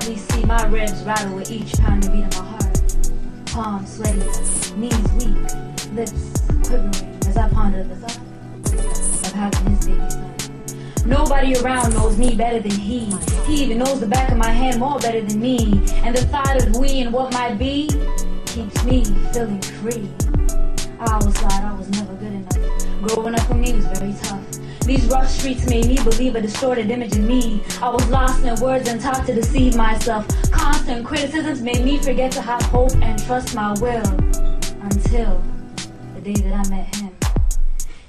probably see my ribs rattle with each pounding beat of my heart. Palms sweaty, knees weak, lips quivering as I ponder the thought of having his baby son. Nobody around knows me better than he. He even knows the back of my hand more better than me. And the thought of we and what might be keeps me feeling free. I always thought I was never good enough. Growing up for me was very tough. These rough streets made me believe a distorted image of me. I was lost in words and taught to deceive myself. Constant criticisms made me forget to have hope and trust my will. Until the day that I met him.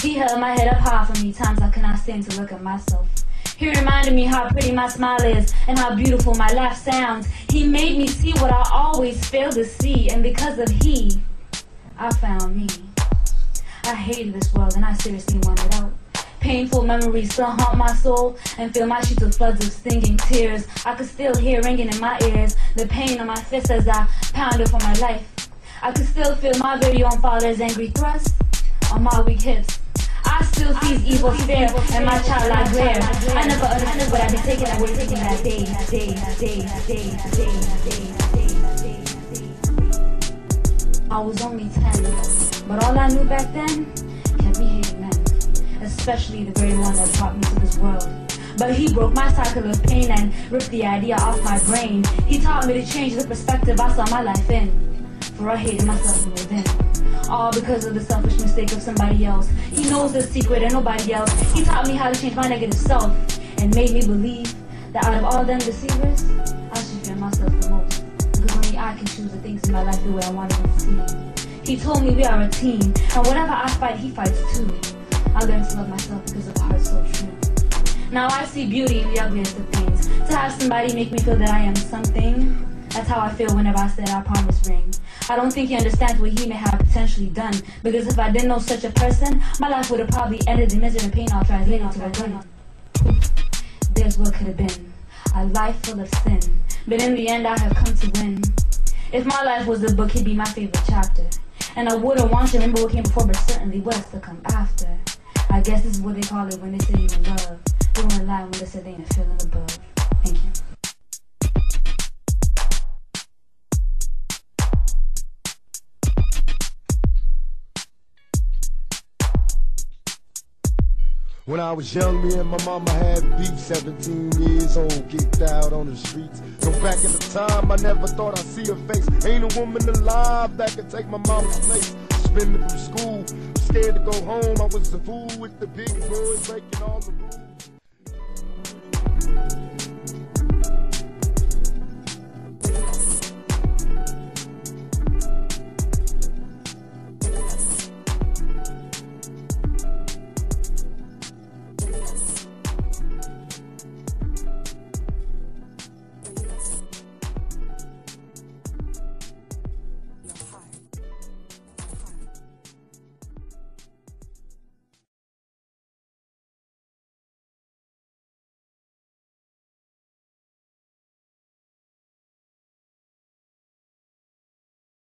He held my head up high for me times I could not stand to look at myself. He reminded me how pretty my smile is and how beautiful my laugh sounds. He made me see what I always failed to see, and because of he, I found me. I hated this world and I seriously wanted out. Painful memories still haunt my soul and fill my sheets with floods of stinging tears. I could still hear ringing in my ears the pain on my fists as I pounded for my life. I could still feel my very own father's angry thrust on my weak hips. I still see his evil stare and my childlike glare. I never understood what I'd be taking away, taking that day. I was only 10, but all I knew back then kept me hating men, especially the very one that brought me to this world. But he broke my cycle of pain and ripped the idea off my brain. He taught me to change the perspective I saw my life in, for I hated myself from within. All because of the selfish mistake of somebody else. He knows the secret and nobody else. He taught me how to change my negative self and made me believe that out of all them deceivers, I should fear myself the most, because only I can choose the things in my life the way I want them to see. He told me we are a team, and whatever I fight, he fights too. I learned to love myself because of a heart so true. Now I see beauty in the ugliest of things. To have somebody make me feel that I am something, that's how I feel whenever I said our promise ring. I don't think he understands what he may have potentially done, because if I didn't know such a person, my life would have probably ended in misery and pain all translated to a good. There's what could have been, a life full of sin, but in the end I have come to win. If my life was a book, he'd be my favorite chapter, and I wouldn't want to remember what came before, but certainly what's to come after. I guess this is what they call it when they say you in love. They won't lie when they say they ain't feeling above. Thank you. When I was young, me and my mama had beef, 17 years old, kicked out on the streets. So back at the time, I never thought I'd see her face. Ain't a woman alive that could take my mama's place. Suspended from school, scared to go home. I was a fool with the big boys breaking all the rules.